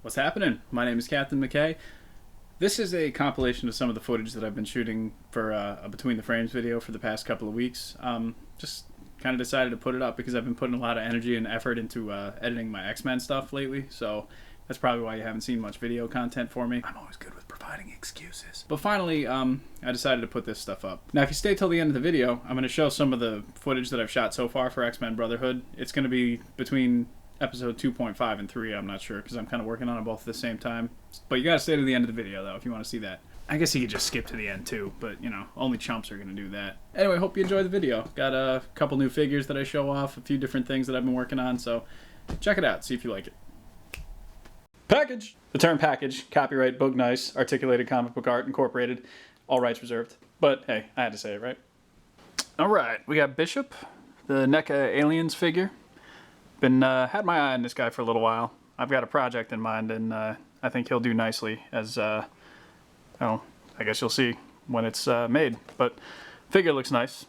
What's happening? My name is Captain McKay. This is a compilation of some of the footage that I've been shooting for a Between the Frames video for the past couple of weeks. Just kind of decided to put it up because I've been putting a lot of energy and effort into editing my X-Men stuff lately, so that's probably why you haven't seen much video content for me. I'm always good with providing excuses. But finally, I decided to put this stuff up. Now, if you stay till the end of the video, I'm going to show some of the footage that I've shot so far for X-Men Brotherhood. It's going to be between episode 2.5 and 3, I'm not sure, because I'm kind of working on them both at the same time. But you gotta stay to the end of the video, though, if you want to see that. I guess you could just skip to the end, too, but, you know, only chumps are going to do that. Anyway, hope you enjoy the video. Got a couple new figures that I show off, a few different things that I've been working on, so check it out, see if you like it. Package! The term package, copyright Book Nice, Articulated Comic Book Art, Incorporated, all rights reserved. But, hey, I had to say it, right? Alright, we got Bishop, the NECA Aliens figure. Been had my eye on this guy for a little while. I've got a project in mind, and I think he'll do nicely as, well, I guess you'll see when it's made. But figure looks nice.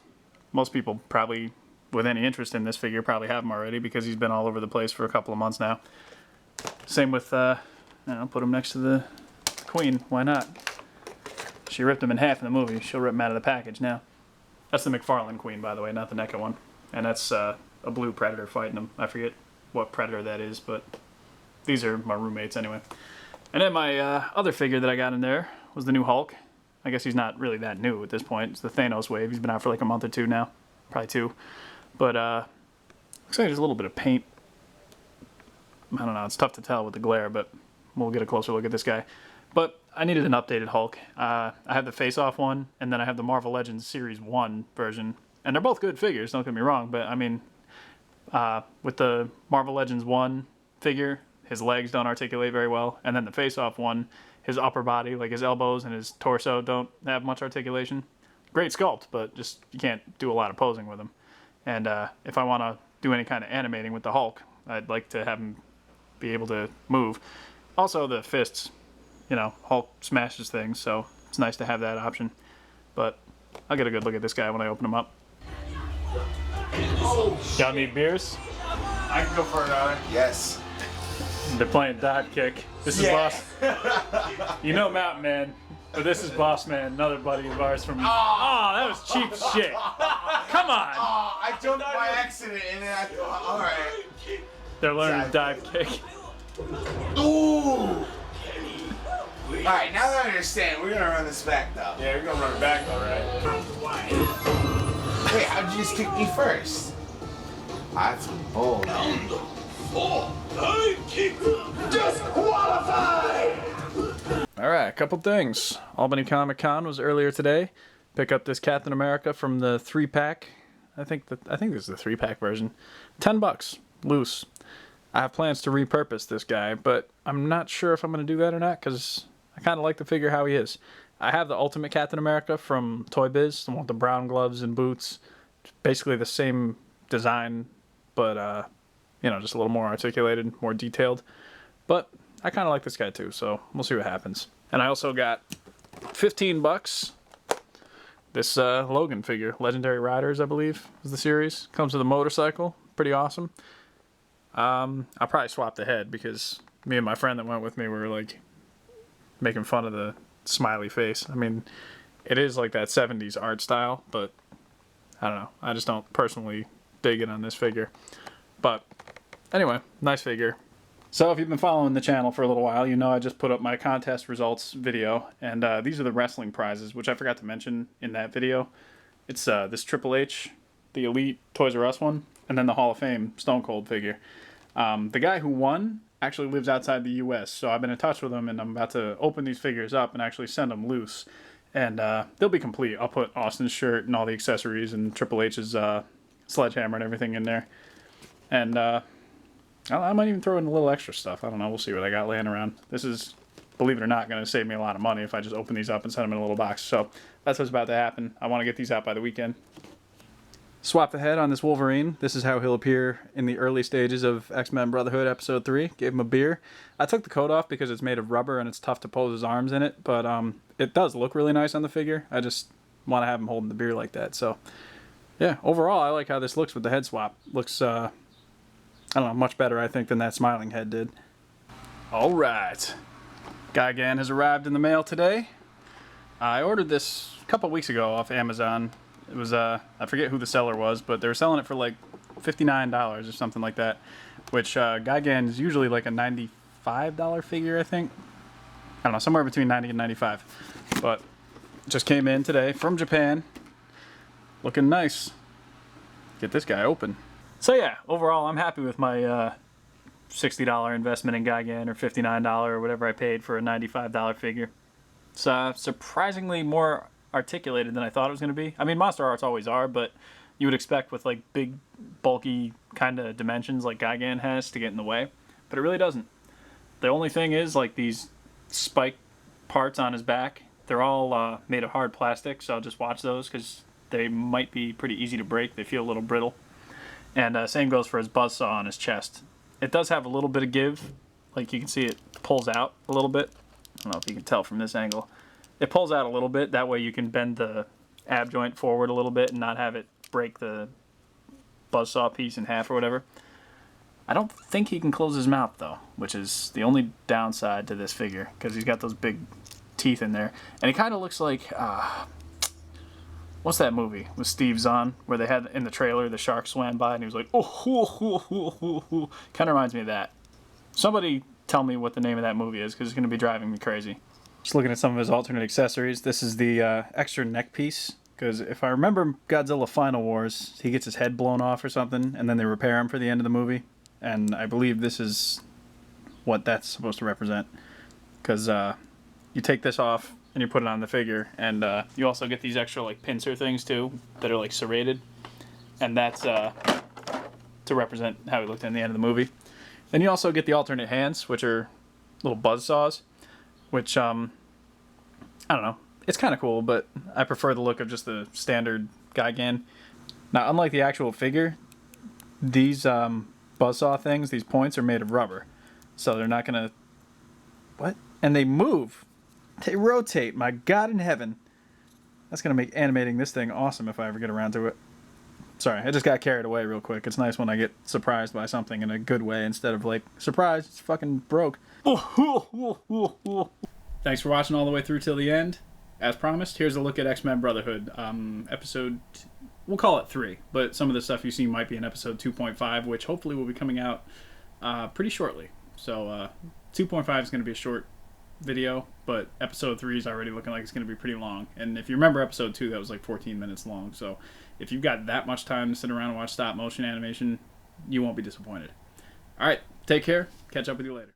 Most people probably, with any interest in this figure, probably have him already because he's been all over the place for a couple of months now. Same with, I'll put him next to the Queen. Why not? She ripped him in half in the movie. She'll rip him out of the package now. That's the McFarlane Queen, by the way, not the NECA one. And that's a blue Predator fighting him. I forget what Predator that is, but these are my roommates anyway. And then my other figure that I got in there was the new Hulk. I guess he's not really that new at this point. It's the Thanos wave. He's been out for like a month or two now. Probably two. But looks like there's a little bit of paint. I don't know. It's tough to tell with the glare, but we'll get a closer look at this guy. But I needed an updated Hulk. I have the face-off one, and then I have the Marvel Legends Series 1 version. And they're both good figures, don't get me wrong, but I mean, with the Marvel Legends 1 figure, his legs don't articulate very well, and then the face-off one, his upper body, like his elbows and his torso, don't have much articulation. Great sculpt, but just you can't do a lot of posing with him. And if I want to do any kind of animating with the Hulk, I'd like to have him be able to move. Also, the fists, you know, Hulk smashes things, so it's nice to have that option. But I'll get a good look at this guy when I open him up. Y'all need beers? I can go for another. Yes. They're playing Dive Kick. This is Boss. You know Mountain Man, but this is Boss Man, another buddy of ours from. Oh, that was cheap shit. Come on. Oh, I jumped by accident and then I thought, all right. They're learning Dive Kick. Ooh. All right, now that I understand, we're gonna run this back though. Yeah, we're gonna run it back though, right? Wait, how'd you just kick me first? That's bold. Disqualified! Alright, a couple things. Albany Comic Con was earlier today. Pick up this Captain America from the 3-pack. I think this is the 3-pack version. $10 loose. I have plans to repurpose this guy, but I'm not sure if I'm going to do that or not because I kind of like the figure how he is. I have the Ultimate Captain America from Toy Biz, the one with the brown gloves and boots. Basically the same design, but, you know, just a little more articulated, more detailed. But I kind of like this guy too, so we'll see what happens. And I also got $15. This Logan figure, Legendary Riders, I believe, is the series. Comes with a motorcycle, pretty awesome. I'll probably swap the head because me and my friend that went with me were like making fun of the smiley face. I mean, it is like that 70s art style, but I don't know. I just don't personally dig it on this figure. But anyway, nice figure. So if you've been following the channel for a little while, you know I just put up my contest results video, and these are the wrestling prizes, which I forgot to mention in that video. It's this Triple H, the Elite Toys R Us one, and then the Hall of Fame Stone Cold figure. The guy who won actually lives outside the U.S., so I've been in touch with him, and I'm about to open these figures up and actually send them loose. And they'll be complete. I'll put Austin's shirt and all the accessories and Triple H's sledgehammer and everything in there. And I might even throw in a little extra stuff. I don't know. We'll see what I got laying around. This is, believe it or not, going to save me a lot of money if I just open these up and send them in a little box. So that's what's about to happen. I want to get these out by the weekend. Swap the head on this Wolverine. This is how he'll appear in the early stages of X-Men Brotherhood Episode 3. Gave him a beer. I took the coat off because it's made of rubber and it's tough to pose his arms in it, but it does look really nice on the figure. I just want to have him holding the beer like that. So yeah, overall I like how this looks with the head swap. Looks I don't know, much better I think than that smiling head did. All right. Gigan has arrived in the mail today. I ordered this a couple weeks ago off Amazon. It was, I forget who the seller was, but they were selling it for like $59 or something like that, which Gigan is usually like a $95 figure, I think. I don't know, somewhere between 90 and 95. But just came in today from Japan. Looking nice. Get this guy open. So yeah, overall I'm happy with my $60 investment in Gigan, or $59 or whatever I paid for a $95 figure. It's surprisingly more articulated than I thought it was going to be. I mean, Monster Arts always are, but you would expect with like big, bulky kind of dimensions like Gigan has to get in the way, but it really doesn't. The only thing is like these spike parts on his back, they're all made of hard plastic, so I'll just watch those because they might be pretty easy to break. They feel a little brittle. And same goes for his buzzsaw on his chest. It does have a little bit of give. Like you can see it pulls out a little bit. I don't know if you can tell from this angle. It pulls out a little bit. That way you can bend the ab joint forward a little bit and not have it break the buzzsaw piece in half or whatever. I don't think he can close his mouth though, which is the only downside to this figure because he's got those big teeth in there. And he kind of looks like, what's that movie with Steve Zahn where they had in the trailer the shark swam by and he was like, oh, kind of reminds me of that. Somebody tell me what the name of that movie is because it's going to be driving me crazy. Just looking at some of his alternate accessories. This is the extra neck piece because if I remember Godzilla Final Wars, he gets his head blown off or something and then they repair him for the end of the movie. And I believe this is what that's supposed to represent because you take this off and you put it on the figure, and you also get these extra like pincer things too that are like serrated, and that's to represent how he looked in the end of the movie. Then you also get the alternate hands, which are little buzz saws, which I don't know, it's kind of cool, but I prefer the look of just the standard Gigan. Now, unlike the actual figure, these buzzsaw things, these points are made of rubber, so they're not gonna and they move. They rotate, my God in heaven. That's going to make animating this thing awesome if I ever get around to it. Sorry, I just got carried away real quick. It's nice when I get surprised by something in a good way instead of like, surprise, it's fucking broke. Thanks for watching all the way through till the end. As promised, here's a look at X-Men Brotherhood. Episode, we'll call it 3, but some of the stuff you see might be in episode 2.5, which hopefully will be coming out pretty shortly. So 2.5 is going to be a short video, but episode 3 is already looking like it's going to be pretty long. And if you remember episode 2, that was like 14 minutes long. So if you've got that much time to sit around and watch stop motion animation, you won't be disappointed. All right, take care. Catch up with you later.